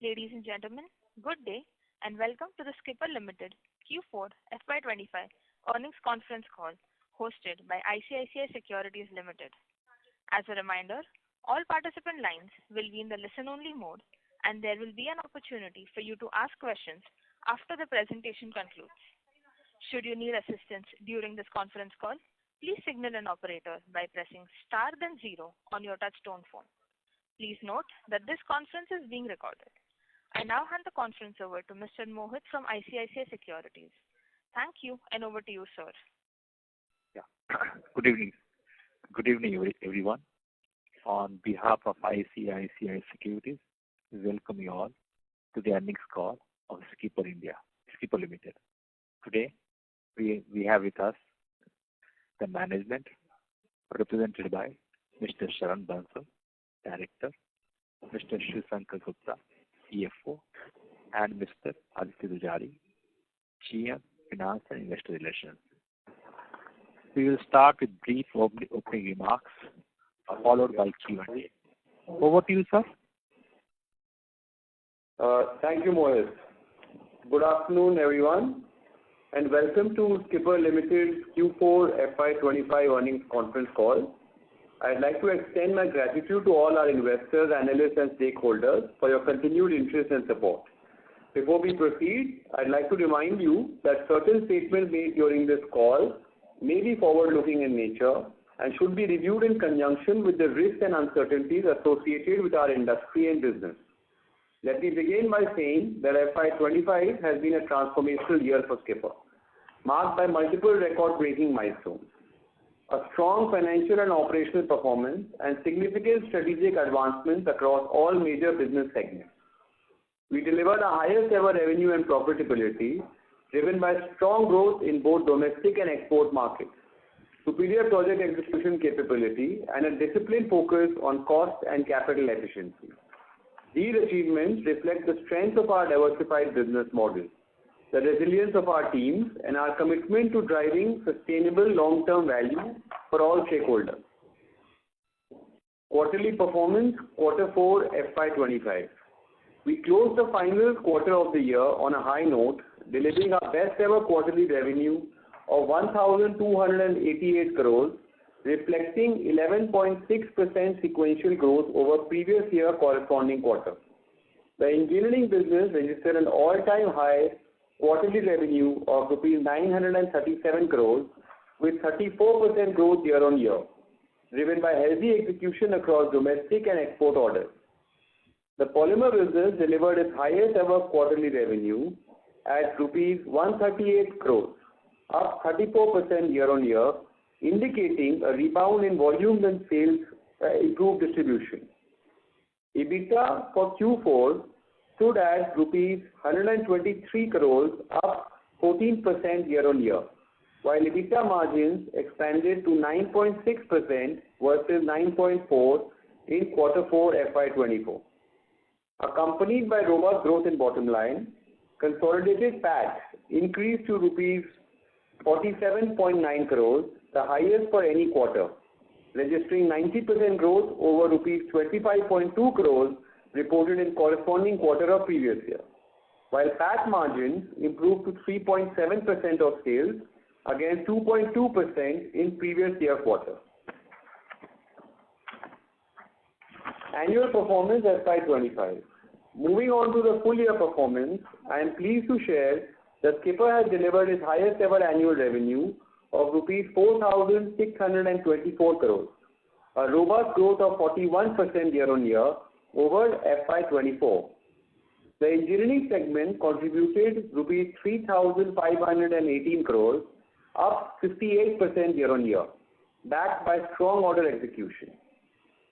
Ladies and gentlemen, good day and welcome to the Skipper Limited Q4 FY25 earnings conference call hosted by ICICI Securities Limited. As a reminder, all participant lines will be in the listen-only mode and there will be an opportunity for you to ask questions after the presentation concludes. Should you need assistance during this conference call, please signal an operator by pressing star then 0 on your touch-tone phone. Please note that this conference is being recorded. I now hand the conference over to Mr. Mohit from ICICI Securities. Thank you and over to you, sir. Yeah. Good evening. Good evening, everyone. On behalf of ICICI Securities, we welcome you all to the earnings call of Skipper Limited. Today, we have with us the management represented by Mr. Sharan Bansal, Director, Mr. Shivsankar Gupta, CFO, and Mr. Aditya Dujari, GM, Finance and Investor Relations. We will start with brief opening remarks, followed by Q&A. Over to you, sir. Thank you, Mohit. Good afternoon, everyone, and welcome to Skipper Limited's Q4 FY25 earnings conference call. I'd like to extend my gratitude to all our investors, analysts, and stakeholders for your continued interest and support. Before we proceed, I'd like to remind you that certain statements made during this call may be forward-looking in nature and should be reviewed in conjunction with the risks and uncertainties associated with our industry and business. Let me begin by saying that FY25 has been a transformational year for Skipper, marked by multiple record-breaking milestones, a strong financial and operational performance, and significant strategic advancements across all major business segments. We delivered the highest ever revenue and profitability, driven by strong growth in both domestic and export markets, superior project execution capability, and a disciplined focus on cost and capital efficiency. These achievements reflect the strength of our diversified business model, the resilience of our teams, and our commitment to driving sustainable long-term value for all stakeholders. Quarterly performance, Q4 FY25. We closed the final quarter of the year on a high note, delivering our best ever quarterly revenue of 1,288 crores, reflecting 11.6% sequential growth over previous year corresponding quarter. The engineering business registered an all-time high quarterly revenue of rupees 937 crores with 34% growth year-on-year, driven by healthy execution across domestic and export orders. The polymer business delivered its highest ever quarterly revenue at rupees 138 crores, up 34% year-on-year, indicating a rebound in volume and sales, improved distribution. EBITDA for Q4 stood at rupees 123 crores, up 14% year-on-year, while EBITDA margins expanded to 9.6% versus 9.4% in Q4 FY24. Accompanied by robust growth in bottom line, consolidated PAT increased to rupees 47.9 crores, the highest for any quarter, registering 90% growth over rupees 25.2 crores reported in corresponding quarter of previous year, while PAT margins improved to 3.7% of sales against 2.2% in previous year quarter. Annual performance FY25. Moving on to the full year performance, I am pleased to share that Skipper has delivered its highest ever annual revenue of rupees 4,624 crores, a robust growth of 41% year-on-year over FY24. The engineering segment contributed rupees 3,518 crores, up 58% year-on-year, backed by strong order execution.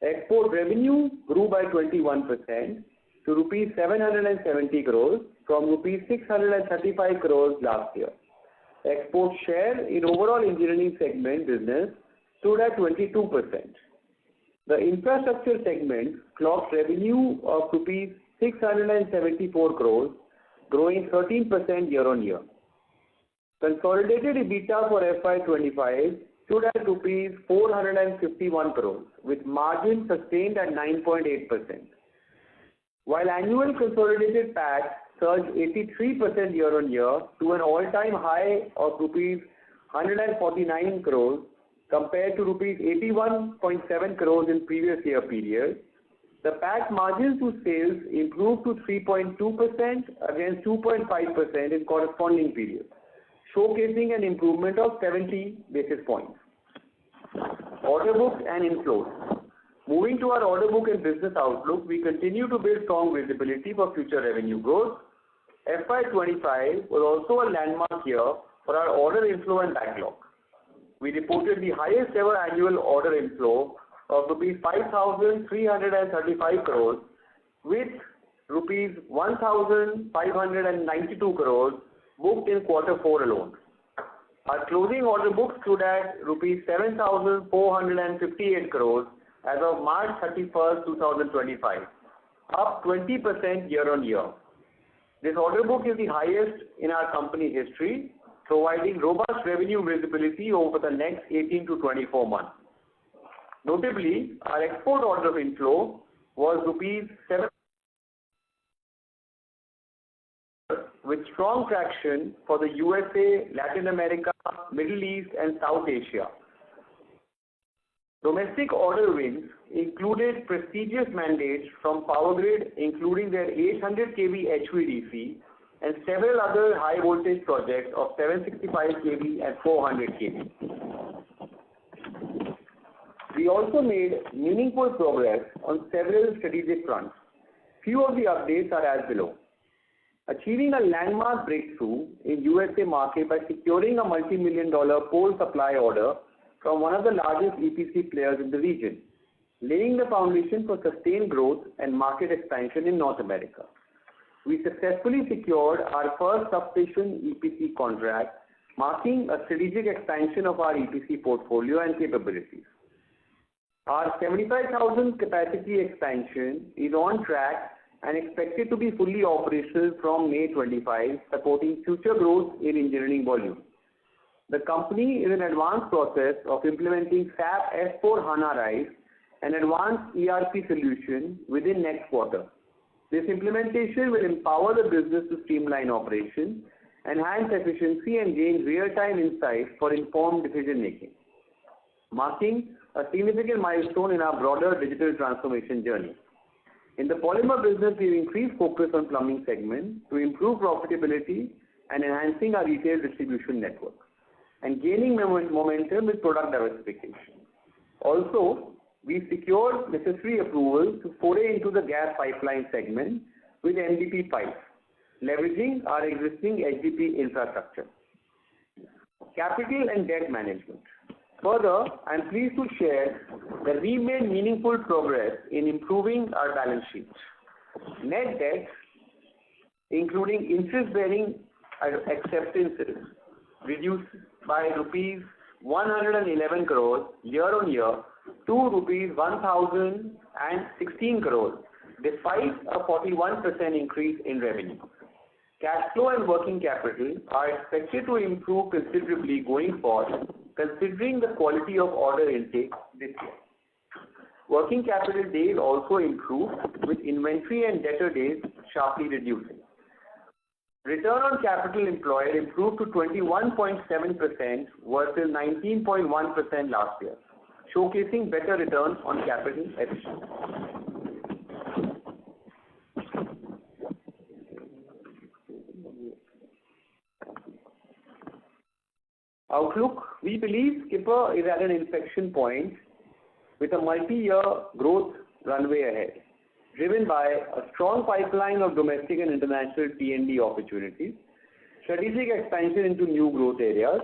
Export revenue grew by 21% to rupees 770 crores from rupees 635 crores last year. Export share in overall engineering segment business stood at 22%. The infrastructure segment clocked revenue of rupees 674 crores, growing 13% year-on-year. Consolidated EBITDA for FY25 stood at rupees 451 crores, with margin sustained at 9.8%. while annual consolidated PAT surged 83% year-on-year to an all-time high of rupees 149 crores compared to rupees 81.7 crores in previous year period. The PAT margin to sales improved to 3.2% against 2.5% in corresponding period, showcasing an improvement of 70 basis points. Order book and inflows. Moving to our order book and business outlook, we continue to build strong visibility for future revenue growth. FY25 was also a landmark year for our order inflow and backlog. We reported the highest ever annual order inflow of rupees 5,335 crores with rupees 1,592 crores booked in Q4 alone. Our closing order book stood at rupees 7,458 crores as of March 31st, 2025, up 20% year-on-year. This order book is the highest in our company history, providing robust revenue visibility over the next 18 to 24 months. Notably, our export order inflow was rupees 7 with strong traction for the USA, Latin America, Middle East and South Asia. Domestic order wins included prestigious mandates from Power Grid, including their 800 kV HVDC and several other high voltage projects of 765 kV and 400 kV. We also made meaningful progress on several strategic fronts. Few of the updates are as below. Achieving a landmark breakthrough in USA market by securing a multi-million-dollar pole supply order from one of the largest EPC players in the region, laying the foundation for sustained growth and market expansion in North America. We successfully secured our first substation EPC contract, marking a strategic expansion of our EPC portfolio and capabilities. Our 75,000 capacity expansion is on track and expected to be fully operational from May 25, supporting future growth in engineering volume. The company is in advanced process of implementing SAP S/4HANA RISE, an advanced ERP solution within next quarter. This implementation will empower the business to streamline operations, enhance efficiency and gain real-time insights for informed decision making, marking a significant milestone in our broader digital transformation journey. In the polymer business, we increased focus on plumbing segment to improve profitability and enhancing our retail distribution network and gaining momentum with product diversification. Also, we secured necessary approval to foray into the gas pipeline segment with MDP pipes, leveraging our existing HDP infrastructure. Capital and debt management. Further, I am pleased to share that we made meaningful progress in improving our balance sheet. Net debt, including interest-bearing acceptances, reduced by rupees 111 crores year-on-year to rupees 1,016 crores, despite a 41% increase in revenue. Cash flow and working capital are expected to improve considerably going forward, considering the quality of order intake this year. Working capital days also improved, with inventory and debtor days sharply reducing. Return on capital employed improved to 21.7% versus 19.1% last year, showcasing better return on capital efficiency. Outlook. We believe Skipper is at an inflection point with a multi-year growth runway ahead, driven by a strong pipeline of domestic and international T&D opportunities, strategic expansion into new growth areas,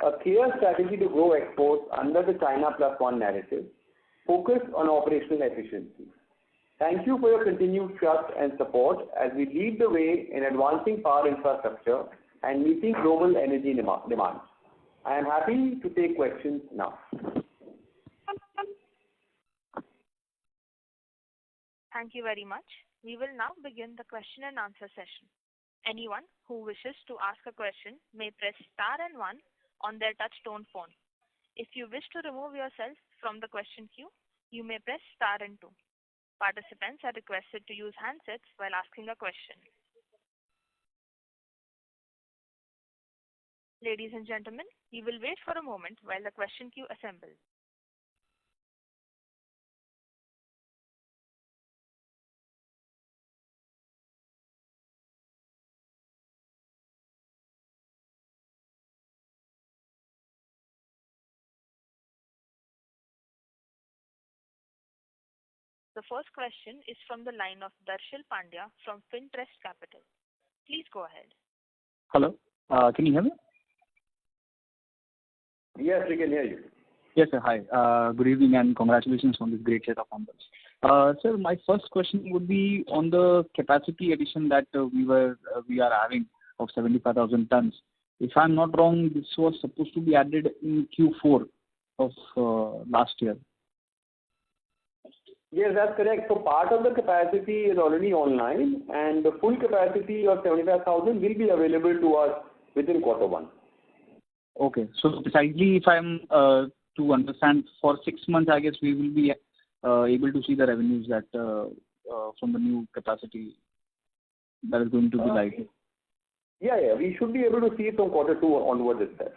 a clear strategy to grow exports under the China Plus One narrative, focus on operational efficiency. Thank you for your continued trust and support as we lead the way in advancing power infrastructure and meeting global energy demands. I am happy to take questions now. Thank you very much. We will now begin the question and answer session. Anyone who wishes to ask a question may press star and 1 on their touch-tone phone. If you wish to remove yourself from the question queue, you may press star and 2. Participants are requested to use handsets while asking a question. Ladies and gentlemen, we will wait for a moment while the question queue assembles. The first question is from the line of Darshil Pandya from Fintrust Capital. Please go ahead. Hello. Can you hear me? Yes, we can hear you. Yes, sir. Hi. Good evening and congratulations on this great set of numbers. Sir, my first question would be on the capacity addition that we are having of 75,000 tons. If I'm not wrong, this was supposed to be added in Q4 of last year. Yes, that's correct. So part of the capacity is already online, and the full capacity of 75,000 will be available to us within quarter one. Okay. So precisely, if I'm to understand, for 6 months, I guess we will be able to see the revenues that from the new capacity that is going to be live. Yeah. We should be able to see it from quarter two onwards itself.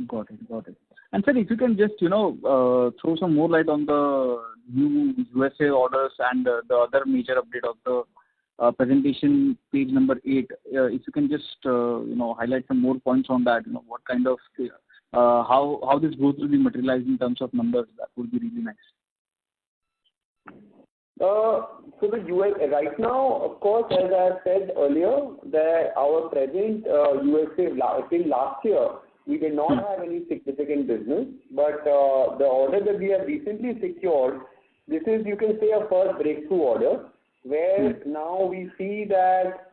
Got it. And sir, if you can just, throw some more light on the new USA orders and the other major update of the presentation, page number 8. If you can just, highlight some more points on that, what kind of, how this growth will be materialized in terms of numbers, that would be really nice. So the US right now, of course, as I said earlier, that our present USA till last year, we did not have any significant business, but the order that we have recently secured, this is, you can say, a first breakthrough order, where now we see that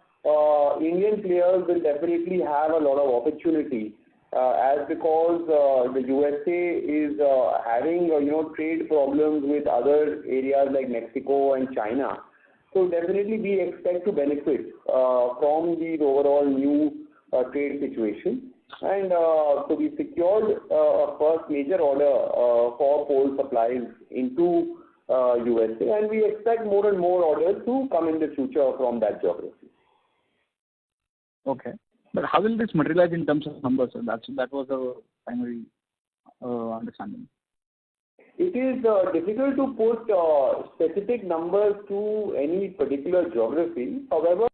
Indian players will definitely have a lot of opportunity, as because the USA is having trade problems with other areas like Mexico and China. So definitely we expect to benefit from the overall new trade situation. And so we secured a first major order for pole supplies into USA, and we expect more and more orders to come in the future from that geography. Okay. But how will this materialize in terms of numbers? That was the primary understanding. It is difficult to put specific numbers to any particular geography. However,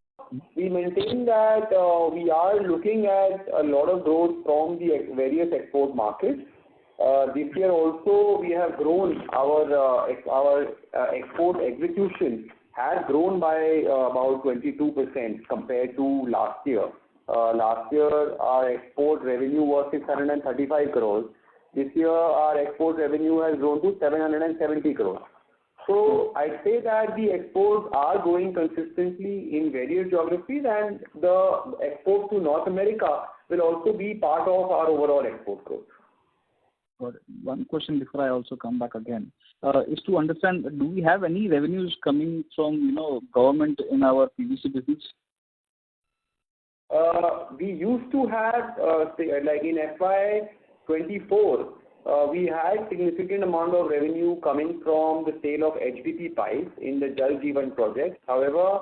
we maintain that we are looking at a lot of growth from the various export markets. This year also we have grown our export execution has grown by about 22% compared to last year. Last year our export revenue was 635 crores. This year our export revenue has grown to 770 crores. So I'd say that the exports are growing consistently in various geographies, and the exports to North America will also be part of our overall export growth. Got it. One question before I also come back again is to understand, do we have any revenues coming from government in our PVC business? We used to have like in FY24. We had significant amount of revenue coming from the sale of HDPE pipes in the Jal Jeevan project. However,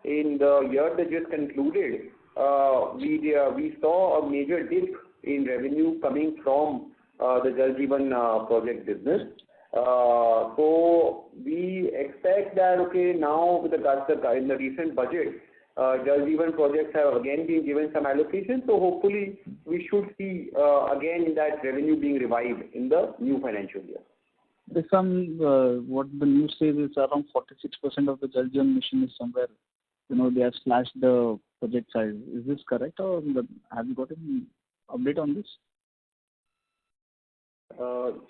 in the year that just concluded, we saw a major dip in revenue coming from the Jal Jeevan project business. So we expect that now with in the recent budget, Jal Jeevan projects have again been given some allocation. So hopefully we should see again that revenue being revived in the new financial year. There's some, what the news says is around 46% of the Jal Jeevan mission is somewhere, they have slashed the project size. Is this correct, or have you got any update on this?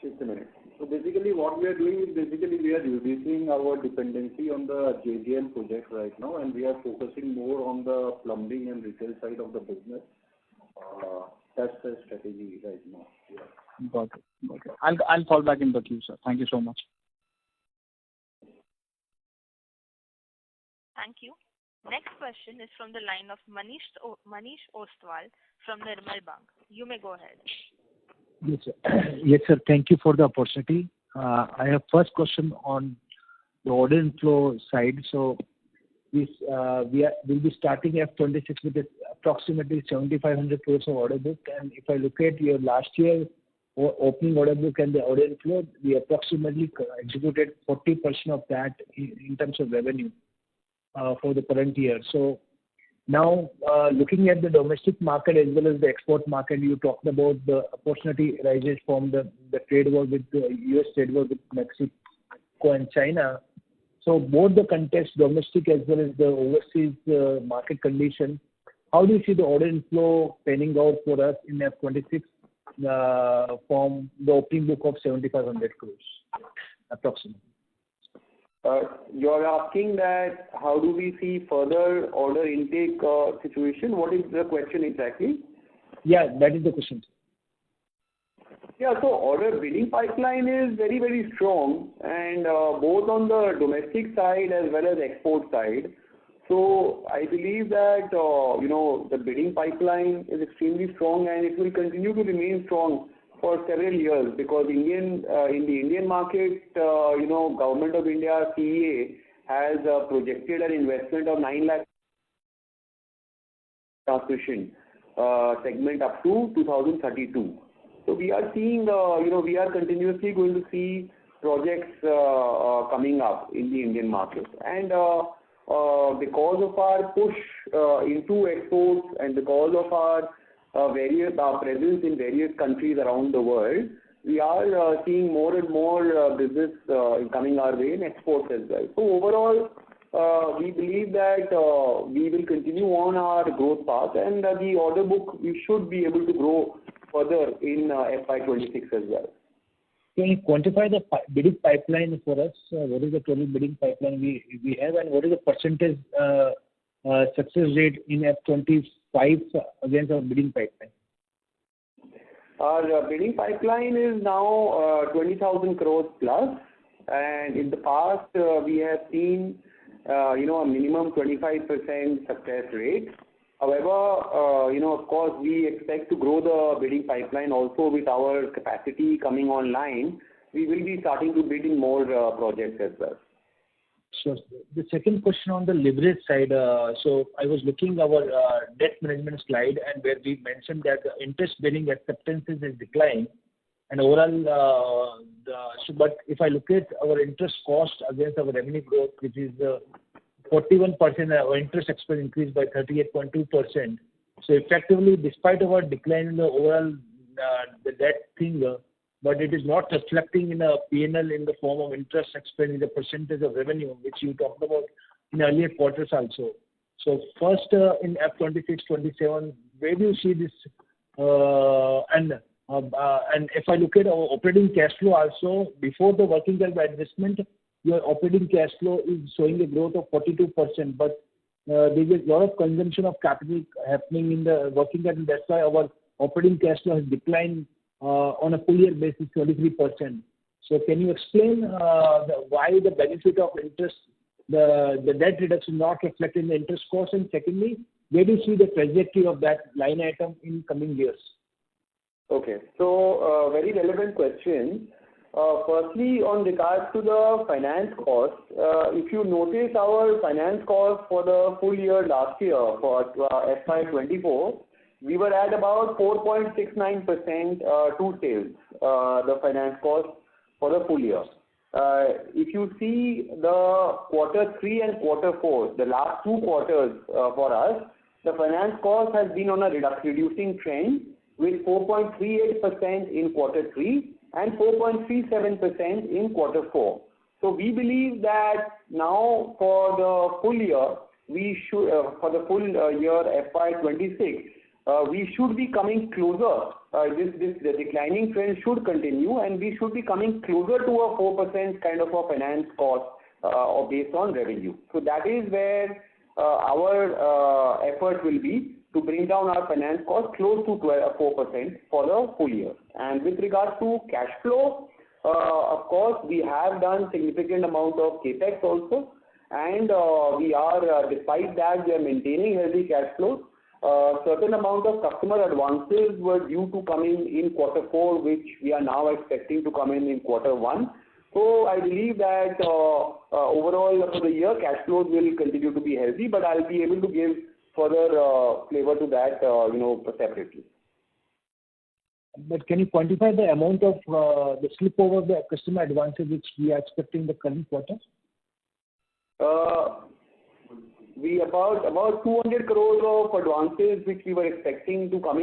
Just a minute. So basically what we are doing is we are reducing our dependency on the JJM project right now, and we are focusing more on the plumbing and retail side of the business. That's the strategy right now. Yeah. Got it. I'll fall back in the queue, sir. Thank you so much. Thank you. Next question is from the line of Manish Ostwal from Nirmal Bang. You may go ahead. Yes, sir. Thank you for the opportunity. I have first question on the order inflow side. So we'll be starting FY26 with approximately 7,500 crores of order book. And if I look at your last year opening order book and the order inflow, we approximately executed 40% of that in terms of revenue for the current year. So now, looking at the domestic market as well as the export market, you talked about the opportunity arises from the trade war with the US trade war with Mexico and China. So both the context, domestic as well as the overseas market condition, how do you see the order inflow panning out for us in F26 from the opening book of 7,500 crores approximately? You're asking that how do we see further order intake situation? What is the question exactly? Yeah, that is the question. Yeah, so order bidding pipeline is very, very strong, and both on the domestic side as well as export side. So I believe that the bidding pipeline is extremely strong, and it will continue to remain strong for several years, because in the Indian market, Government of India CEA has projected an investment of 9 lakh transmission segment up to 2032. So we are seeing, we are continuously going to see projects coming up in the Indian market, and because of our push into exports and because of our presence in various countries around the world, we are seeing more and more business coming our way in exports as well. So overall, we believe that we will continue on our growth path, and the order book, we should be able to grow further in FY26 as well. Can you quantify the bidding pipeline for us? What is the total bidding pipeline we have, and what is the percentage success rate in F25 against our bidding pipeline? Our bidding pipeline is now 20,000 crores plus, and in the past we have seen a minimum 25% success rate. However, of course, we expect to grow the bidding pipeline also with our capacity coming online. We will be starting to bid in more projects as well. Sure. The second question on the leverage side. So I was looking our debt management slide, and where we mentioned that the interest bearing acceptances is declined, and overall, but if I look at our interest cost against our revenue growth, which is 41%, our interest expense increased by 38.2%. So effectively, despite our decline in the overall the debt thing, but it is not reflecting in a P&L in the form of interest expense in the percentage of revenue, which you talked about in earlier quarters also. So first, in F26-27, where do you see this? And if I look at our operating cash flow also, before the working capital adjustment, your operating cash flow is showing a growth of 42%, but there is a lot of consumption of capital happening in the working capital. That's why our operating cash flow has declined on a full year basis 23%. So can you explain why the benefit of interest, the debt reduction not reflecting the interest cost? And secondly, where do you see the trajectory of that line item in coming years? Okay, so very relevant question. Firstly, on regards to the finance cost, if you notice our finance cost for the full year last year for FY24, we were at about 4.69% to sales, the finance cost for the full year. If you see the quarter 3 and quarter 4, the last 2 quarters for us, the finance cost has been on a reducing trend with 4.38% in quarter 3 and 4.37% in quarter 4. So we believe that now for the full year, we should for the full year FY26, we should be coming closer. The declining trend should continue, and we should be coming closer to a 4% kind of a finance cost based on revenue. So that is where our effort will be, to bring down our finance cost close to 4% for the full year. And with regards to cash flow, of course, we have done significant amount of capex also, and we are, despite that, we are maintaining healthy cash flow. Certain amount of customer advances were due to come in quarter 4, which we are now expecting to come in quarter 1. So I believe that overall for the year, cash flows will continue to be healthy, but I'll be able to give further flavor to that, separately. But can you quantify the amount of the slip over the customer advances which we are expecting in the current quarter? We about 200 crores of advances which we were expecting to come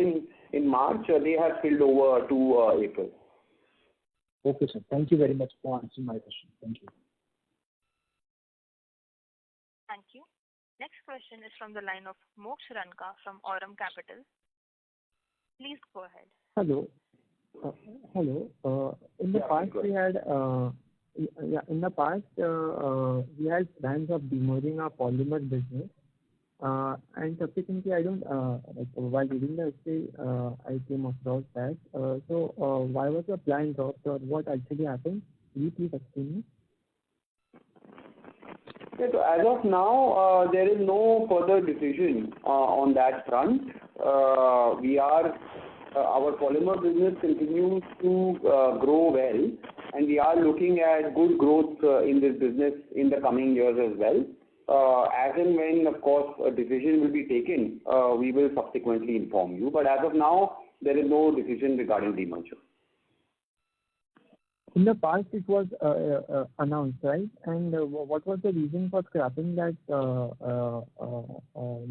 in March, they have spilled over to April. Okay, sir. Thank you very much for answering my question. Thank you. Thank you. Next question is from the line of Moksh Ranka from Aurum Capital. Please go ahead. Hello. In the past, we had plans of demerging our polymer business. And subsequently, I don't while reading the essay, I came across that. So why was the plan dropped, or what actually happened? Will you please explain me? Yeah, so as of now, there is no further decision on that front. Our polymer business continues to grow well, and we are looking at good growth in this business in the coming years as well. As and when, of course, a decision will be taken, we will subsequently inform you. But as of now, there is no decision regarding demerger. In the past, it was announced, right? And what was the reason for scrapping that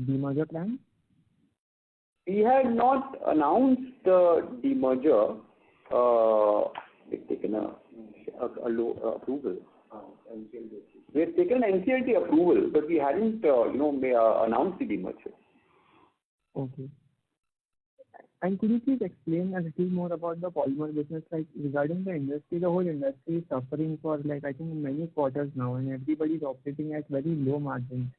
demerger plan? We had not announced the demerger. We've taken a approval. We had taken NCLT approval, but we hadn't, announced the demerger. Okay. And could you please explain a little more about the polymer business, like regarding the industry? The whole industry is suffering for, I think, many quarters now, and everybody is operating at very low margins.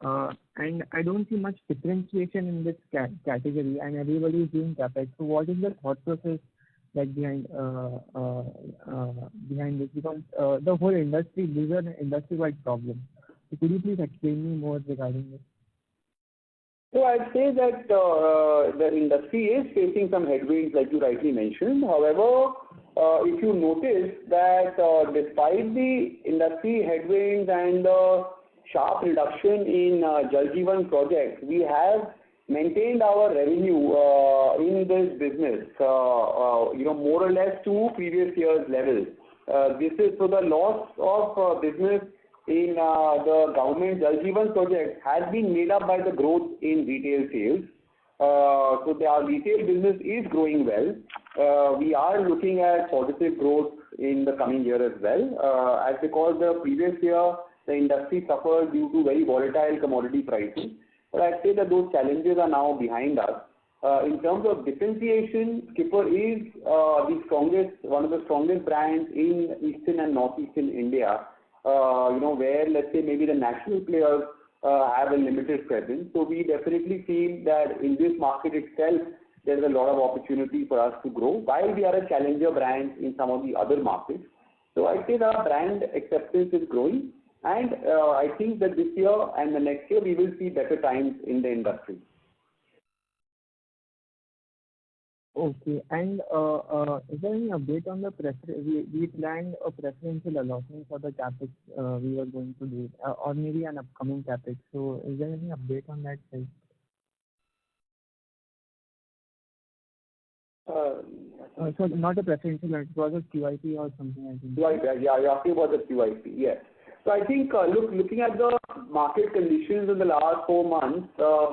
And I don't see much differentiation in this category, and everybody is doing CapEx. So what is the thought process behind this? Because the whole industry, this is an industry-wide problem. So could you please explain me more regarding this? So I'd say that the industry is facing some headwinds, like you rightly mentioned. However, if you notice that despite the industry headwinds and the sharp reduction in Jal Jeevan project, we have maintained our revenue in this business, more or less to previous year's levels. This is so the loss of business in the government Jal Jeevan project has been made up by the growth in retail sales. So our retail business is growing well. We are looking at positive growth in the coming year as well, as because the previous year the industry suffered due to very volatile commodity prices. But I'd say that those challenges are now behind us. In terms of differentiation, Skipper is one of the strongest brands in eastern and northeastern India. Where, let's say, maybe the national players have a limited presence. So we definitely feel that in this market itself, there's a lot of opportunity for us to grow, while we are a challenger brand in some of the other markets. So I say that our brand acceptance is growing, and I think that this year and the next year, we will see better times in the industry. Okay. And is there any update on the we planned a preferential allotment for the CapEx we were going to do, or maybe an upcoming CapEx? So is there any update on that side? So not a preferential, it was a QIP or something, I think. QIP, yeah, you're asking about the QIP, yes. So I think looking at the market conditions in the last 4 months,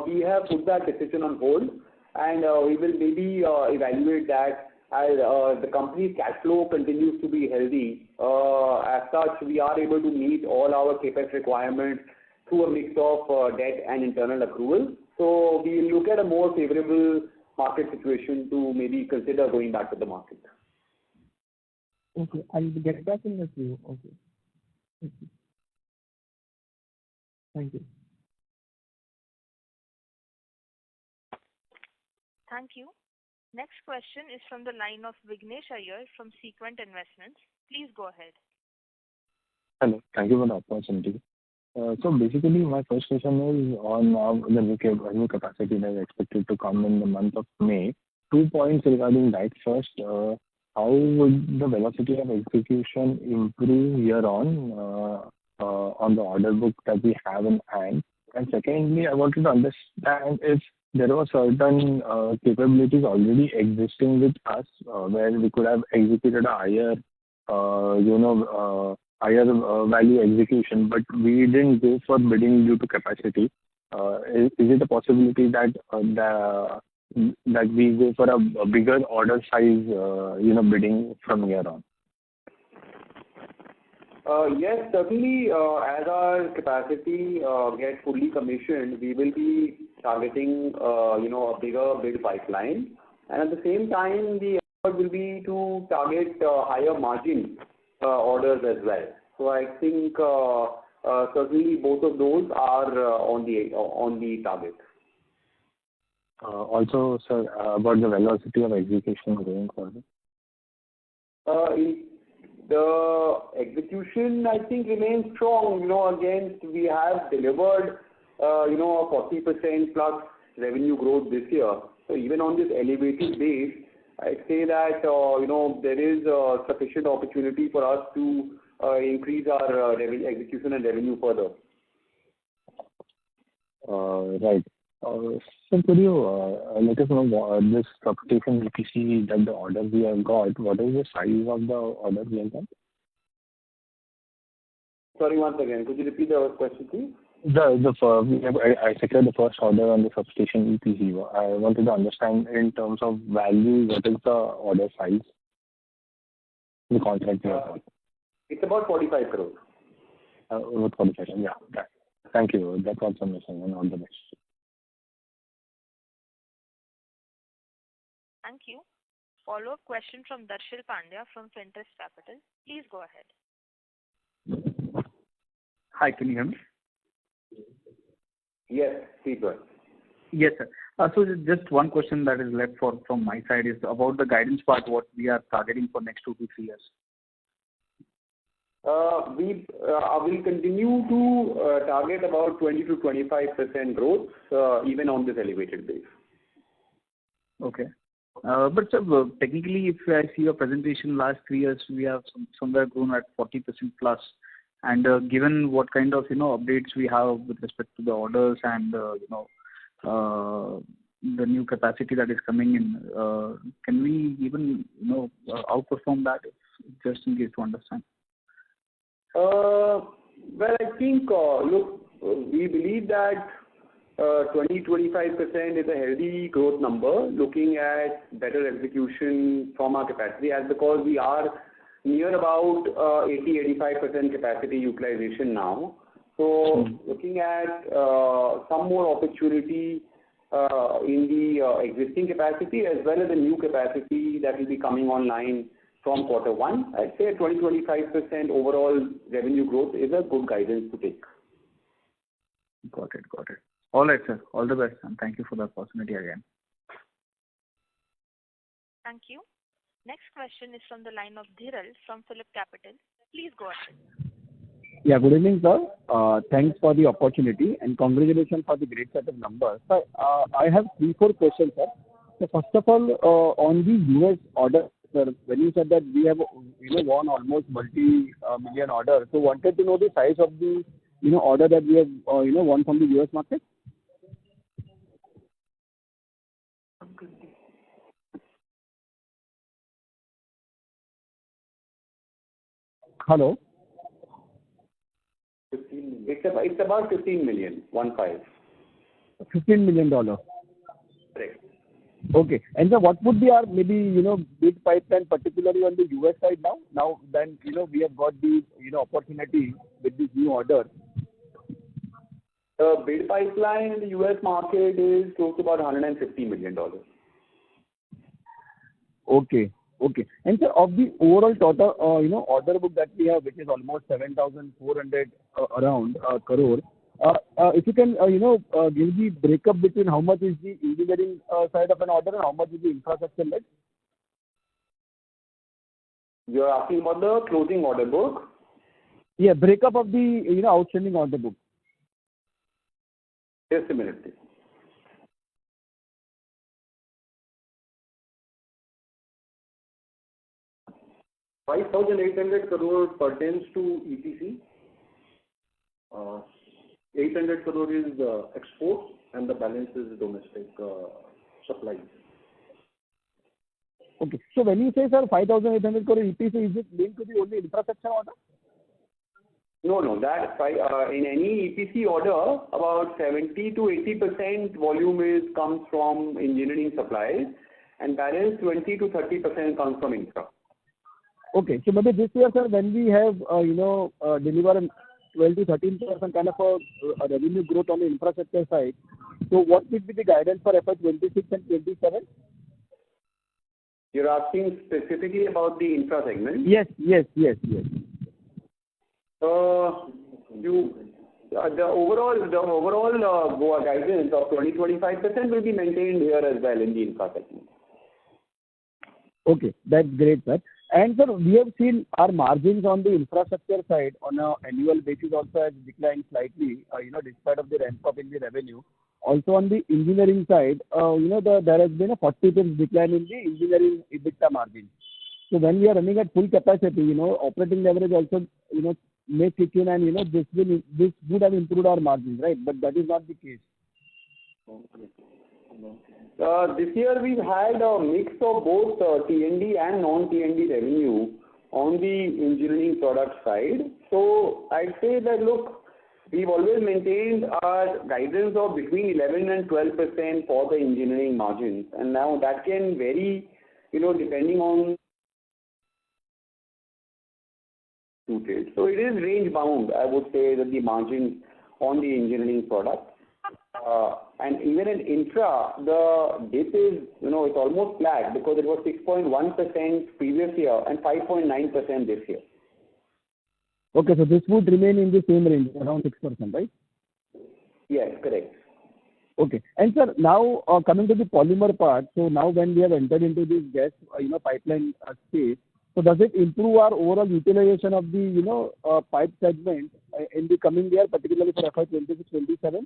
we have put that decision on hold. And we will maybe evaluate that as the company's cash flow continues to be healthy. As such, we are able to meet all our CapEx requirements through a mix of debt and internal accrual. So we will look at a more favorable market situation to maybe consider going back to the market. Okay, I'll get back in the queue. Okay. Thank you. Thank you. Next question is from the line of Vignesh Iyer from Sequent Investments. Please go ahead. Hello. Thank you for the opportunity. So basically, my first question is on the new capacity that is expected to come in the month of May. 2 points regarding that. First, how would the velocity of execution improve here on the order book that we have in hand? And secondly, I wanted to understand if there were certain capabilities already existing with us where we could have executed a higher value execution, but we didn't go for bidding due to capacity. Is it a possibility that we go for a bigger order size, bidding from here on? Yes, certainly, as our capacity gets fully commissioned, we will be targeting, a bigger bid pipeline. And at the same time, the effort will be to target higher margin orders as well. So I think certainly both of those are on the target. Also, sir, about the velocity of execution going forward? The execution, I think, remains strong. Against we have delivered, a 40% plus revenue growth this year. So even on this elevated base, I'd say that, there is sufficient opportunity for us to increase our execution and revenue further. Right. So could you let us know this substation EPC that the order we have got, what is the size of the order we have got? Sorry, once again, could you repeat the question, please? I secured the first order on the substation EPC. I wanted to understand in terms of value, what is the order size, the contract we have got? It's about 45 crores. About 45, yeah. Thank you. That's all from my side, and all the best. Thank you. Follow-up question from Darshil Pandya from Finterest Capital. Please go ahead. Hi, can you hear me? Yes, please go ahead. Yes, sir. So just one question that is left from my side is about the guidance part, what we are targeting for next 2 to 3 years. We will continue to target about 20 to 25% growth, even on this elevated base. Okay. But sir, technically, if I see your presentation last 3 years, we have somewhere grown at 40% plus. And given what kind of updates we have with respect to the orders and the new capacity that is coming in, can we even outperform that? Just in case to understand. Well, I think look, we believe that 20-25% is a healthy growth number, looking at better execution from our capacity, as because we are near about 80-85% capacity utilization now. So looking at some more opportunity in the existing capacity as well as the new capacity that will be coming online from Q1, I'd say 20-25% overall revenue growth is a good guidance to take. Got it. All right, sir. All the best, and thank you for the opportunity again. Thank you. Next question is from the line of Dhiral from Phillip Capital. Please go ahead. Yeah, good evening, sir. Thanks for the opportunity and congratulations for the great set of numbers. Sir, I have 3-4 questions, sir. So first of all, on the US order, sir, when you said that we have won almost multi-million orders, so wanted to know the size of the order that we have won from the US market. Hello. It's about 15 million, 15. $15 million. Correct. Okay. And so what would be our maybe bid pipeline, particularly on the US side now? Now then we have got the opportunity with this new order. The bid pipeline in the US market is close to about $150 million. Okay. And so of the overall total order book that we have, which is almost 7,400 around crore, if you can give the breakup between how much is the engineering side of an order and how much is the infrastructure led? You're asking about the closing order book? Yeah, breakup of the outstanding order book. Just a minute, please. 5,800 crore pertains to EPC. 800 crore is export, and the balance is domestic supplies. Okay. So when you say, sir, 5,800 crore EPC, is it linked to the only infrastructure order? No, that in any EPC order, about 70 to 80% volume comes from engineering supplies, and balance 20 to 30% comes from infra. Okay. So maybe this year, sir, when we have deliver 12 to 13% kind of a revenue growth on the infrastructure side, so what would be the guidance for FY26 and 27? You're asking specifically about the infra segment? Yes. The overall guidance of 20-25% will be maintained here as well in the infra segment. Okay, that's great, sir. And sir, we have seen our margins on the infrastructure side on an annual basis also has declined slightly, despite of the ramp up in the revenue. Also on the engineering side, there has been a 40% decline in the engineering EBITDA margin. So when we are running at full capacity, operating leverage also, may kick in, and this would have improved our margins, right? But that is not the case. This year we've had a mix of both T&D and non-T&D revenue on the engineering product side. So I'd say that, look, we've always maintained our guidance of between 11 and 12% for the engineering margins, and now that can vary, depending on suited. So it is range bound, I would say, that the margin on the engineering product. And even in infra, the dip is, it's almost flat because it was 6.1% previous year and 5.9% this year. Okay, so this would remain in the same range, around 6%, right? Yes, correct. Okay. And sir, now coming to the polymer part, so now when we have entered into this gas, pipeline space, so does it improve our overall utilization of the, pipe segment in the coming year, particularly for FY26-27?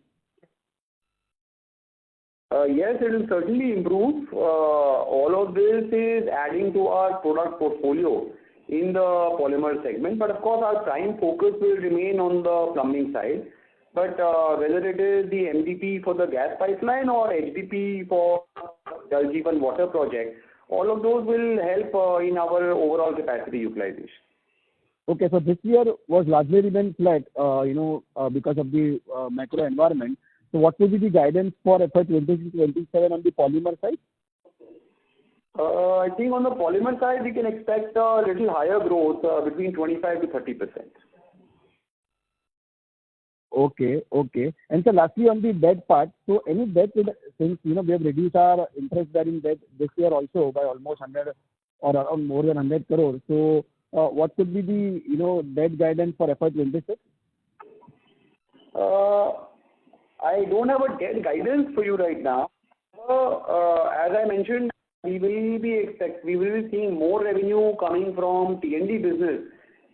Yes, it will certainly improve. All of this is adding to our product portfolio in the polymer segment. But of course, our prime focus will remain on the plumbing side. But whether it is the MDP for the gas pipeline or HDP for Jal Jeevan water project, all of those will help in our overall capacity utilization. Okay, so this year was largely remained flat, because of the macro environment. So what will be the guidance for FY26-27 on the polymer side? I think on the polymer side, we can expect a little higher growth, between 25 to 30%. Okay. And so lastly, on the debt part, so any debt, since, we have reduced our interest-bearing debt this year also by almost 100 or around more than 100 crores. So what could be the, debt guidance for FY26? I don't have a debt guidance for you right now. As I mentioned, we will be seeing more revenue coming from T&D business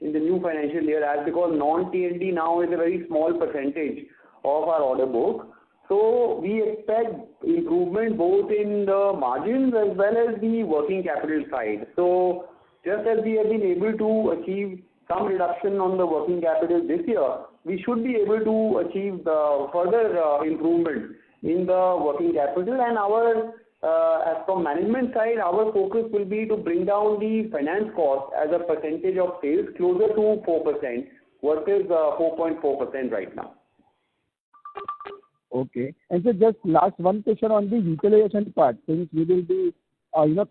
in the new financial year, as because non-T&D now is a very small percentage of our order book. So we expect improvement both in the margins as well as the working capital side. So just as we have been able to achieve some reduction on the working capital this year, we should be able to achieve further improvement in the working capital. And as from management side, our focus will be to bring down the finance cost as a percentage of sales closer to 4% versus 4.4% right now. Okay. And so just last one question on the utilization part. Since we will be,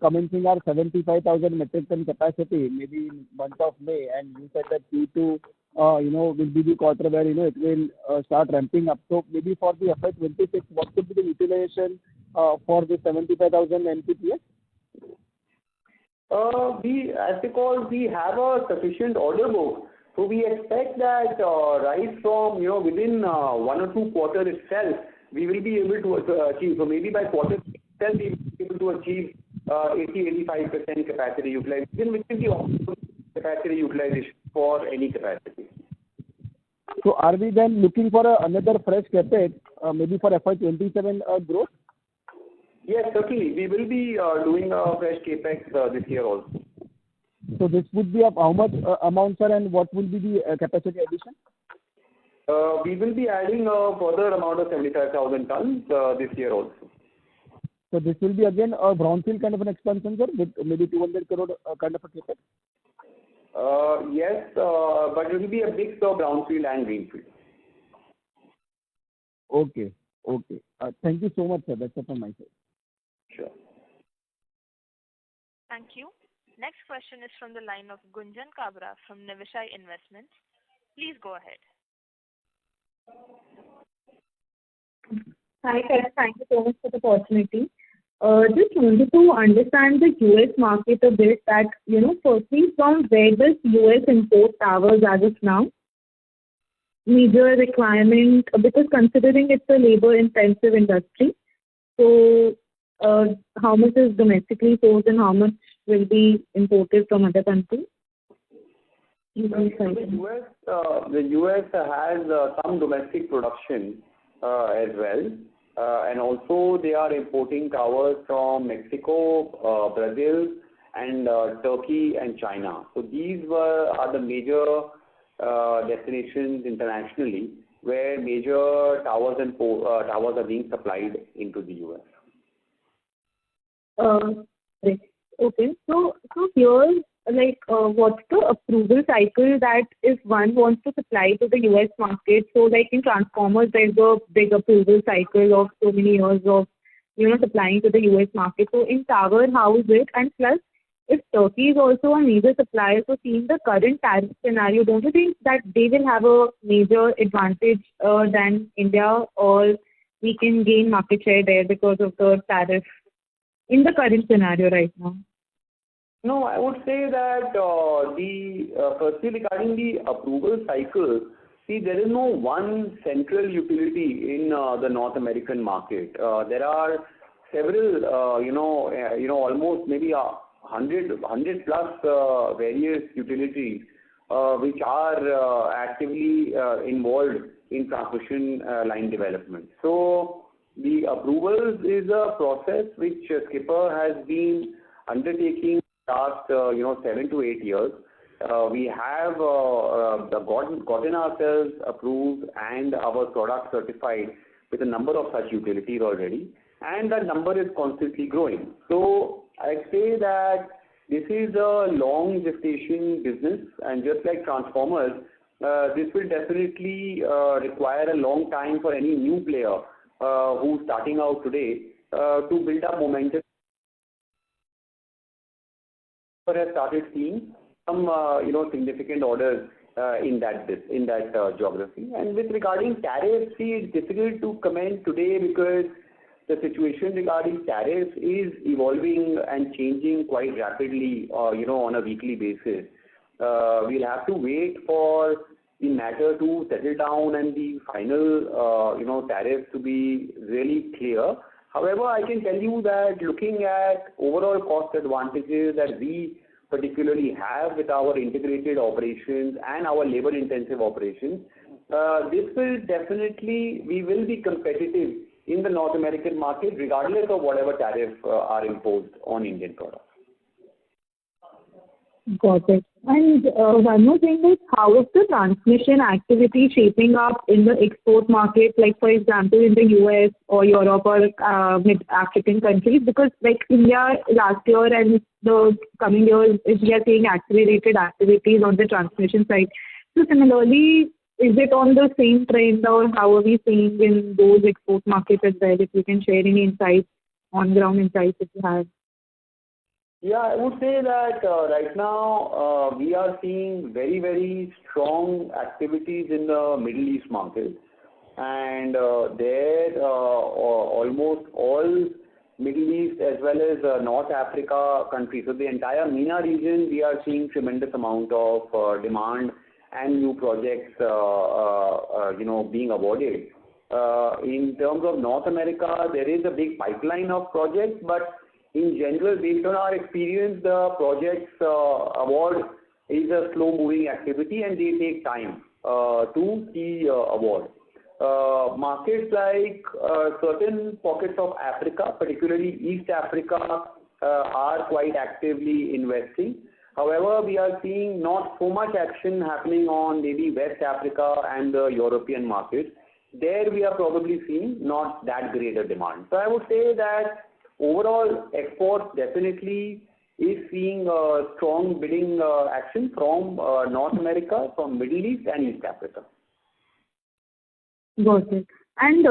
commencing our 75,000 metric ton capacity maybe in month of May, and you said that Q2, will be the quarter where, it will start ramping up. So maybe for the FY26, what could be the utilization for the 75,000 MTPS? Because we have a sufficient order book, so we expect that right from, within 1 or 2 quarters itself, we will be able to achieve. So maybe by quarter itself, we will be able to achieve 80-85% capacity utilization, which is the optimal capacity utilization for any capacity. So are we then looking for another fresh capex, maybe for FY27 growth? Yes, certainly. We will be doing a fresh capex this year also. So this would be of how much amount, sir, and what will be the capacity addition? We will be adding a further amount of 75,000 tons this year also. So this will be again a brownfield kind of an expansion, sir, with maybe 200 crore kind of a capex? Yes, but it will be a mix of brownfield and greenfield. Okay. Thank you so much, sir. That's it from my side. Sure. Thank you. Next question is from the line of Gunjan Kabra from Niveshaay Investments. Please go ahead. Hi, sir. Thank you so much for the opportunity. Just wanted to understand the US market a bit that, firstly, from where does US import towers as of now? Major requirement, because considering it's a labor-intensive industry, so how much is domestically sourced and how much will be imported from other countries? The US has some domestic production as well. And also they are importing towers from Mexico, Brazil, and Turkey and China. So these are the major destinations internationally where major towers and towers are being supplied into the US. Right. Okay. So here, what's the approval cycle that if one wants to supply to the US market? So in transformers, there's a big approval cycle of so many years of, supplying to the US market. So in tower, how is it? And plus, if Turkey is also a major supplier, so seeing the current tariff scenario, don't you think that they will have a major advantage than India, or we can gain market share there because of the tariff in the current scenario right now? No, I would say that firstly regarding the approval cycle, see, there is no one central utility in the North American market. There are several, almost maybe 100 plus various utilities which are actively involved in transmission line development. So the approvals is a process which Skipper has been undertaking last 7 to 8 years. We have gotten ourselves approved and our product certified with a number of such utilities already, and that number is constantly growing. So I'd say that this is a long gestation business, and just like transformers, this will definitely require a long time for any new player who's starting out today to build up momentum. Has started seeing some significant orders in that geography. And with regarding tariffs, it's difficult to comment today because the situation regarding tariffs is evolving and changing quite rapidly, on a weekly basis. We'll have to wait for the matter to settle down and the final, tariffs to be really clear. However, I can tell you that looking at overall cost advantages that we particularly have with our integrated operations and our labor-intensive operations, this will definitely, we will be competitive in the North American market regardless of whatever tariffs are imposed on Indian products. Got it. And one more thing is, how is the transmission activity shaping up in the export market, like for example in the US or Europe or mid-African countries? Because India last year and the coming years, we are seeing accelerated activities on the transmission side. So similarly, is it on the same trend, or how are we seeing in those export markets as well? If you can share any insights, on-ground insights if you have. Yeah, I would say that right now we are seeing very, very strong activities in the Middle East market, and there almost all Middle East as well as North Africa countries. So the entire MENA region, we are seeing tremendous amount of demand and new projects, being awarded. In terms of North America, there is a big pipeline of projects, but in general, based on our experience, the projects award is a slow-moving activity and they take time to see award. Markets like certain pockets of Africa, particularly East Africa, are quite actively investing. However, we are seeing not so much action happening on maybe West Africa and the European markets. There we are probably seeing not that great a demand. So I would say that overall exports definitely is seeing a strong bidding action from North America, from Middle East and East Africa. Got it. And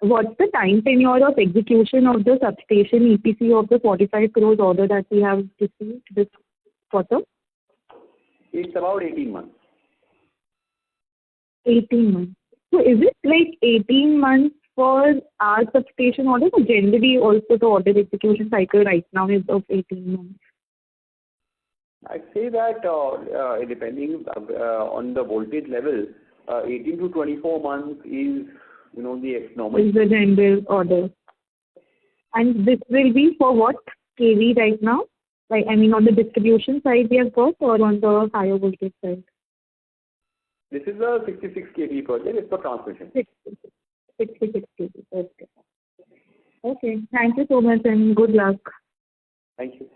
what's the time tenure of execution of the substation EPC of the 45 crores order that we have received this quarter? It's about 18 months. 18 months. So is it like 18 months for our substation orders, or generally also the order execution cycle right now is of 18 months? I'd say that depending on the voltage level, 18 to 24 months is, the normal. Is the general order. And this will be for what kV right now? Like, I mean, on the distribution side we have got, or on the higher voltage side? This is a 66 kV project. It's for transmission. 66 kV. Okay. Okay. Thank you so much and good luck. Thank you.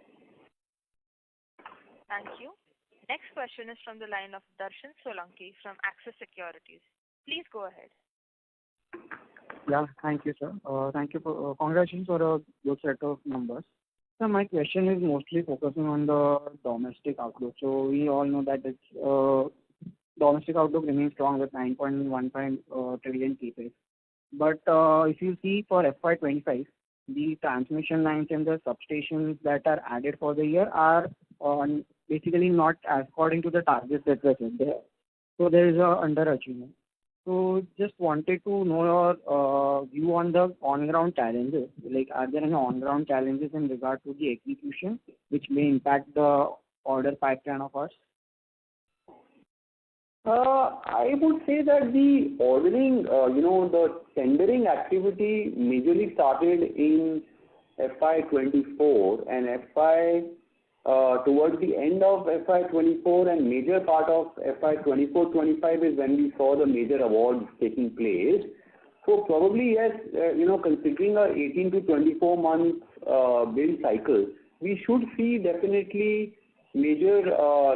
Thank you. Next question is from the line of Darshan Solanki from Axis Securities. Please go ahead. Yeah, thank you, sir. Thank you for congratulations for a good set of numbers. So my question is mostly focusing on the domestic outlook. So we all know that it's domestic outlook remains strong with 9.15 trillion CapEx. But if you see for FY25, the transmission lines and the substations that are added for the year are basically not according to the targets that were set there. So there is a underachievement. So just wanted to know your view on the on-ground challenges. Like, are there any on-ground challenges in regard to the execution which may impact the order pipeline of us? I would say that the ordering, the tendering activity majorly started in FY24 and towards the end of FY24 and major part of FY24-25 is when we saw the major awards taking place. So probably yes, considering a 18 to 24 months build cycle, we should see definitely major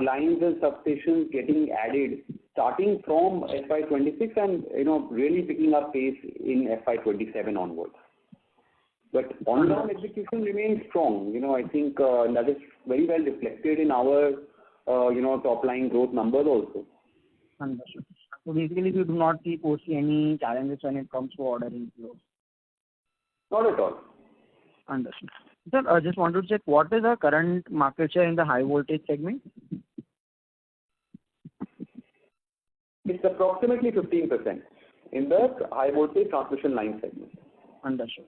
lines and substations getting added starting from FY26 and really picking up pace in FY27 onwards. But on-ground execution remains strong. I think that is very well reflected in our top-line growth numbers also. Understood. So basically, you do not foresee any challenges when it comes to order inflows? Not at all. Understood. Sir, I just wanted to check, what is our current market share in the high voltage segment? It's approximately 15% in the high voltage transmission line segment. Understood.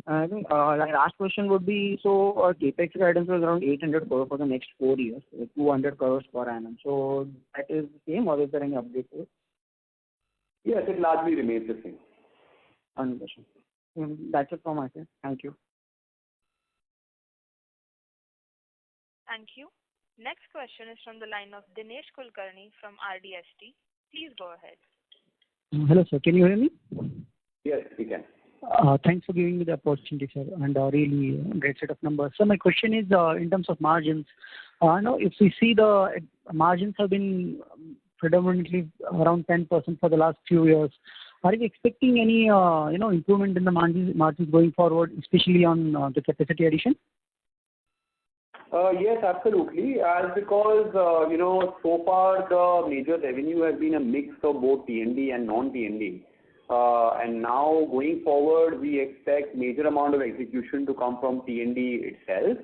I think my last question would be, so capex guidance was around 800 crore for the next 4 years, 200 crores per annum. So that is the same, or is there any update to it? Yes, it largely remains the same. Understood. That's it from my side. Thank you. Thank you. Next question is from the line of Dinesh Kulkarni from RDST. Please go ahead. Hello, sir. Can you hear me? Yes, we can. Thanks for giving me the opportunity, sir, and really great set of numbers. So my question is in terms of margins. Now, if we see the margins have been predominantly around 10% for the last few years, are you expecting any improvement in the margins going forward, especially on the capacity addition? Yes, absolutely. Because so far the major revenue has been a mix of both T&D and non-T&D. And now going forward, we expect major amount of execution to come from T&D itself.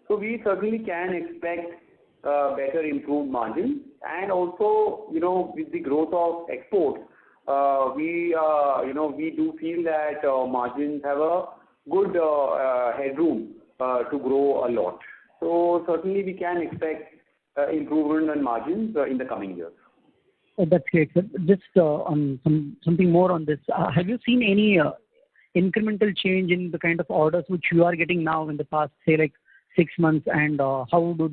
So we certainly can expect better improved margins. And also, with the growth of exports, we do feel that margins have a good headroom to grow a lot. So certainly we can expect improvement in margins in the coming years. That's great, sir. Just on something more on this. Have you seen any incremental change in the kind of orders which you are getting now in the past, say, like 6 months, and how do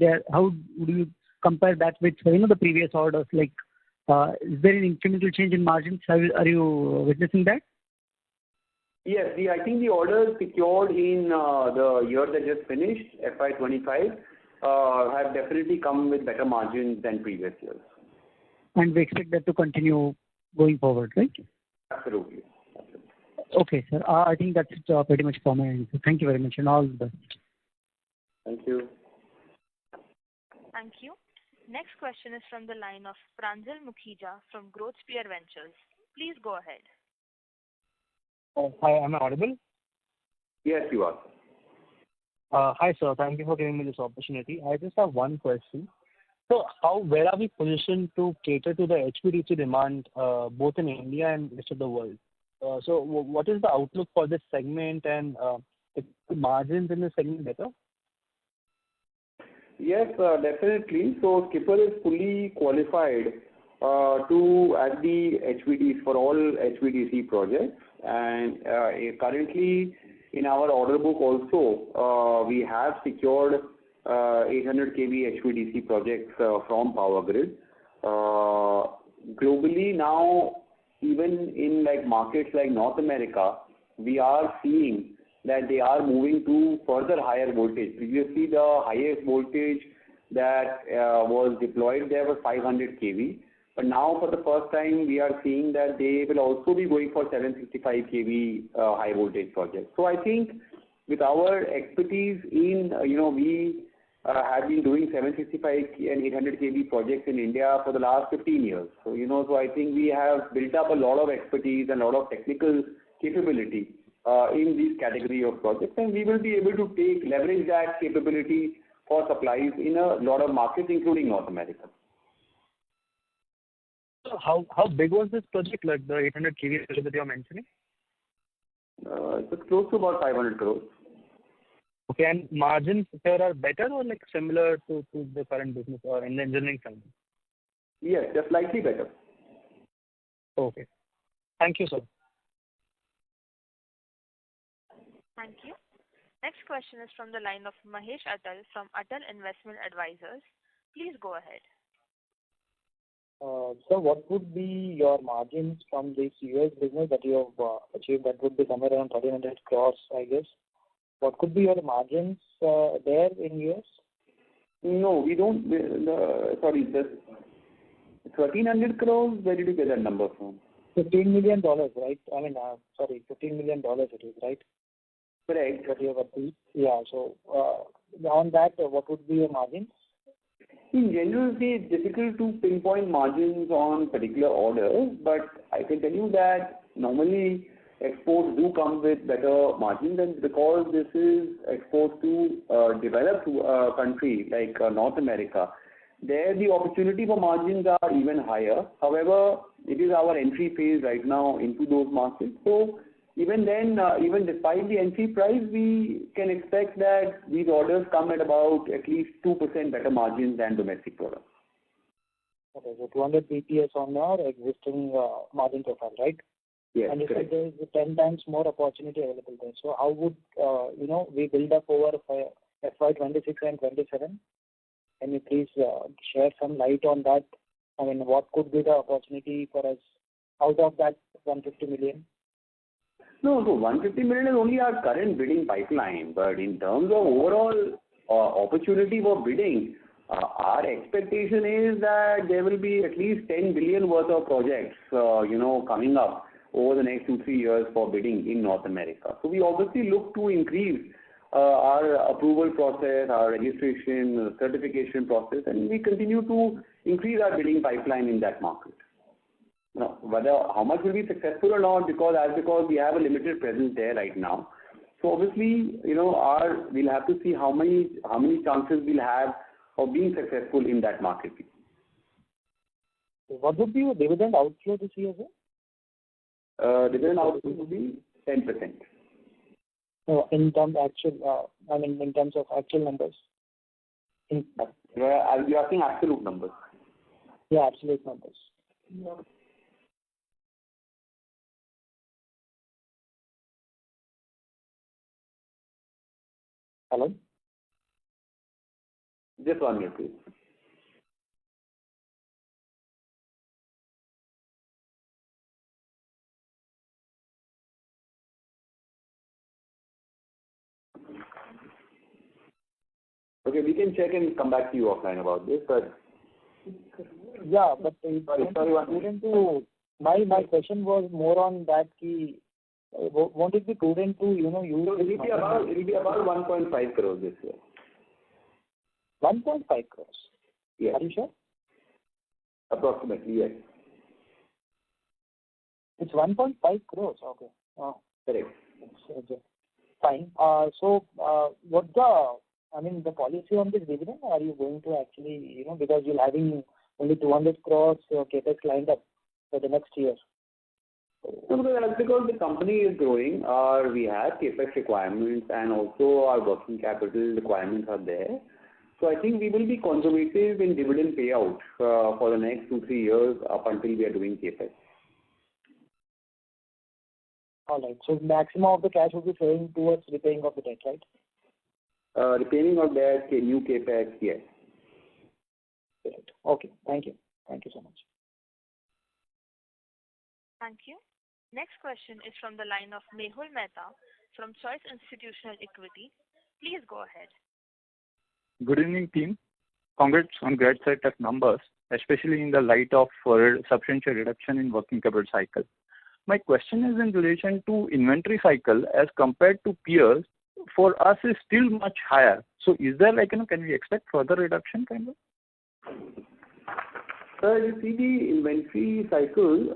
you compare that with the previous orders? Like, is there an incremental change in margins? Are you witnessing that? Yes, I think the orders secured in the year that just finished, FY25, have definitely come with better margins than previous years. And we expect that to continue going forward, right? Absolutely. Okay, sir. I think that's pretty much for my answer. Thank you very much and all the best. Thank you. Thank you. Next question is from the line of Pranjal Mukhija from Growth Spear Ventures. Please go ahead. Hi, am I audible? Yes, you are. Hi, sir. Thank you for giving me this opportunity. I just have one question. So, where are we positioned to cater to the HVDC demand, both in India and rest of the world? So, what is the outlook for this segment and the margins in this segment better? Yes, definitely. So Skipper is fully qualified to at the HVDC for all HVDC projects, and currently in our order book also we have secured 800 kV HVDC projects from Power Grid. Globally now, even in like markets like North America, we are seeing that they are moving to further higher voltage. Previously, the highest voltage that was deployed there was 500 kV. But now, for the first time, we are seeing that they will also be going for 765 kV high voltage projects. So I think with our expertise in, we have been doing 765 and 800 kV projects in India for the last 15 years. So, so I think we have built up a lot of expertise and a lot of technical capability in this category of projects, and we will be able to leverage that capability for supplies in a lot of markets, including North America. So how big was this project, like the 800 kV project that you are mentioning? It's close to about 500 crores. Okay, and margins here are better or like similar to the current business or in the engineering side? Yes, just slightly better. Okay. Thank you, sir. Thank you. Next question is from the line of Mahesh Atal from Atal Investment Advisors. Please go ahead. So what would be your margins from this US business that you have achieved? That would be somewhere around 1,300 crores, I guess. What could be your margins there in US? No, we don't. Sorry, the 1,300 crores, where did you get that number from? $15 million, right? I mean, sorry, $15 million it is, right? Correct. What you have achieved. Yeah, so on that, what would be your margins? In general, it's difficult to pinpoint margins on particular orders, but I can tell you that normally exports do come with better margins, and because this is exports to developed country like North America, there the opportunity for margins are even higher. However, it is our entry phase right now into those markets. So even then, even despite the entry price, we can expect that these orders come at about at least 2% better margins than domestic products. Okay, so 200 BPS on your existing margin profile, right? Yes, and you correct. said there is 10 times more opportunity available there. So how would we build up over FY26 and 27? Can you please share some light on that? I mean, what could be the opportunity for us out of that 150 million? No, so 150 million is only our current bidding pipeline, but in terms of overall opportunity for bidding, our expectation is that there will be at least 10 billion worth of projects, coming up over the next 2-3 years for bidding in North America. So we obviously look to increase our approval process, our registration, certification process, and we continue to increase our bidding pipeline in that market. Now, how much will be successful or not, because we have a limited presence there right now. So obviously, we'll have to see how many chances we'll have of being successful in that market. What would be your dividend outflow this year, sir? Dividend outflow will be 10%. In terms of actual numbers. You're asking absolute numbers. Yeah, absolute numbers. Yeah. Hello? Just 1 minute, please. Okay, we can check and come back to you offline about this, but... Yeah, but my question was more on that won't it be prudent to, use... So it will be about 1.5 crores this year. 1.5 crores? Yes. Are you sure? Approximately, yes. It's 1.5 crores, okay. Correct. Okay. Fine. So, what's the policy on this dividend? Are you going to actually, because you're having only 200 crores capex lined up for the next year? No, that's because the company is growing. We have capex requirements and also our working capital requirements are there. So I think we will be conservative in dividend payout for the next 2-3 years up until we are doing capex. All right. So maximum of the cash will be flowing towards repaying of the debt, right? Repaying of debt, new capex, yes. Right. Okay. Thank you. Thank you so much. Thank you. Next question is from the line of Mehul Mehta from Choice Institutional Equity. Please go ahead. Good evening, team. Congrats on great set of numbers, especially in the light of substantial reduction in working capital cycle. My question is in relation to inventory cycle as compared to peers. For us, is still much higher. So, is there can we expect further reduction kind of? Sir, you see the inventory cycle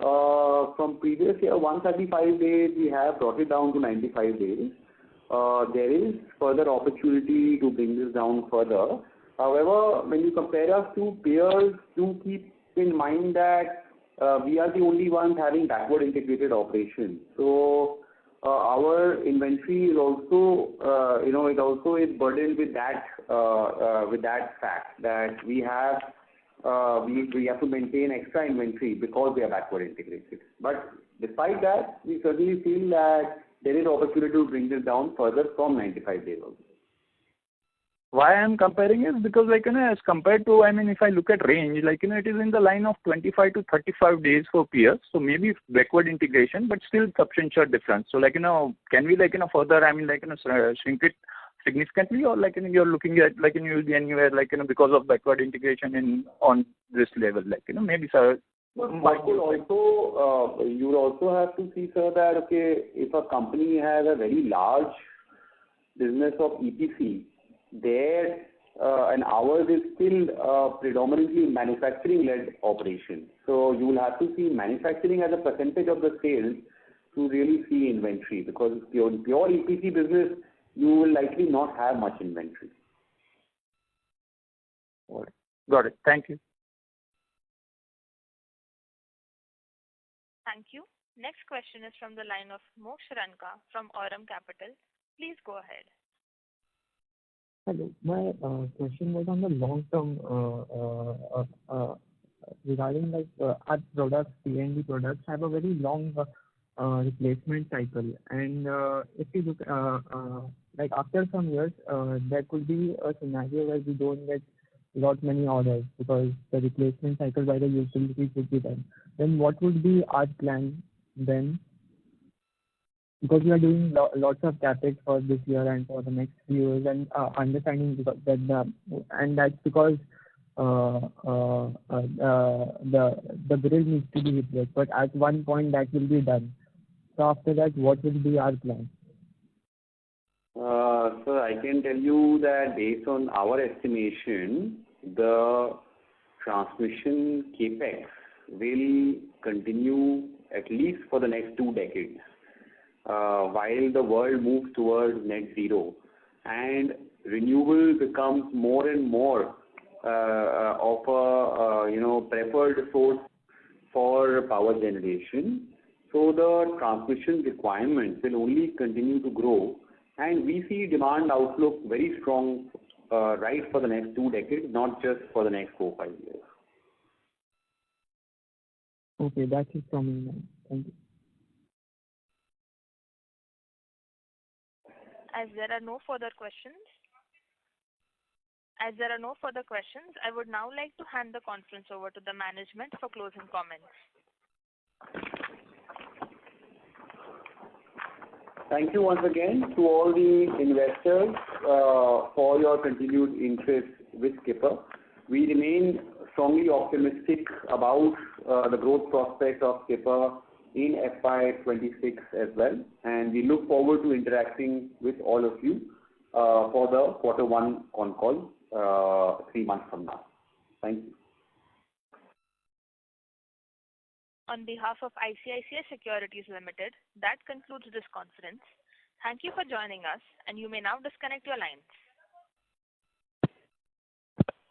from previous year 135 days, we have brought it down to 95 days. There is further opportunity to bring this down further. However, when you compare us to peers, do keep in mind that we are the only ones having backward integrated operations. So our inventory is also, it also is burdened with that fact that we have to maintain extra inventory because we are backward integrated. But despite that, we certainly feel that there is opportunity to bring this down further from 95 days also. Why I am comparing is because as compared to, if I look at range, it is in the line of 25 to 35 days for peers. So maybe backward integration, but still substantial difference. So can we further, shrink it significantly, or you're looking at you will be anywhere because of backward integration on this level, maybe sir. You also have to see, sir, that if a company has a very large business of EPC, there and ours is still predominantly manufacturing-led operation. So you will have to see manufacturing as a percentage of the sales to really see inventory, because pure EPC business, you will likely not have much inventory. Got it. Thank you. Thank you. Next question is from the line of Moksh Ranka from Aurum Capital. Please go ahead. Hello. My question was on the long term regarding our products, T&D products have a very long replacement cycle, and if you look after some years, there could be a scenario where we don't get many orders because the replacement cycle by the utilities would be done. Then what would be our plan then? Because we are doing lots of capex for this year and for the next few years, and understanding that and that's because the grill needs to be replaced. But at one point that will be done. So after that, what will be our plan? So I can tell you that based on our estimation, the transmission capex will continue at least for the next 2 decades. While the world moves towards net zero and renewable becomes more and more of a preferred source for power generation, so the transmission requirements will only continue to grow, and we see demand outlook very strong right for the next 2 decades, not just for the next 4-5 years. Okay, that's it from me now. Thank you. As there are no further questions, I would now like to hand the conference over to the management for closing comments. Thank you once again to all the investors for your continued interest with Skipper. We remain strongly optimistic about the growth prospects of Skipper in FY26 as well, and we look forward to interacting with all of you for the Q1 con call 3 months from now. Thank you. On behalf of ICICI Securities Limited, that concludes this conference. Thank you for joining us, and you may now disconnect your lines.